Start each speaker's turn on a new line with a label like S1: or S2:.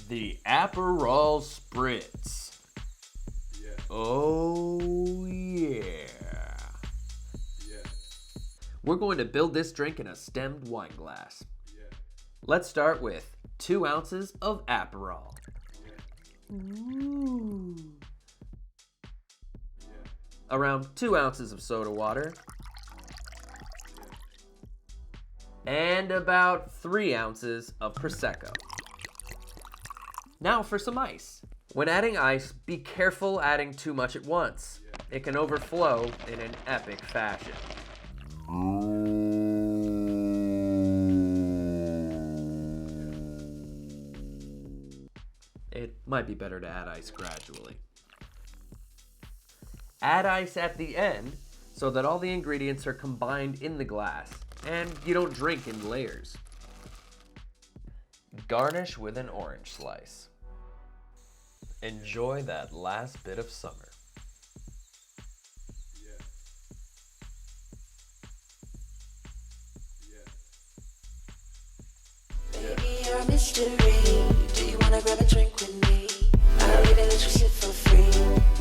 S1: The Aperol Spritz.
S2: Yeah.
S1: Oh yeah.
S2: Yeah.
S1: We're going to build this drink in a stemmed wine glass.
S2: Yeah.
S1: Let's start with 2 ounces of Aperol.
S2: Yeah.
S1: Ooh.
S2: Yeah.
S1: Around 2 ounces of soda water. And about 3 ounces of Prosecco. Now for some ice. When adding ice, be careful adding too much at once. It can overflow in an epic fashion. It might be better to add ice gradually. Add ice at the end so that all the ingredients are combined in the glass and you don't drink in layers. Garnish with an orange slice. Enjoy that last bit of summer.
S2: Yeah. Yeah.
S3: Baby, you're a mystery. Do you wanna grab a drink with me? I'll even let you sit for free.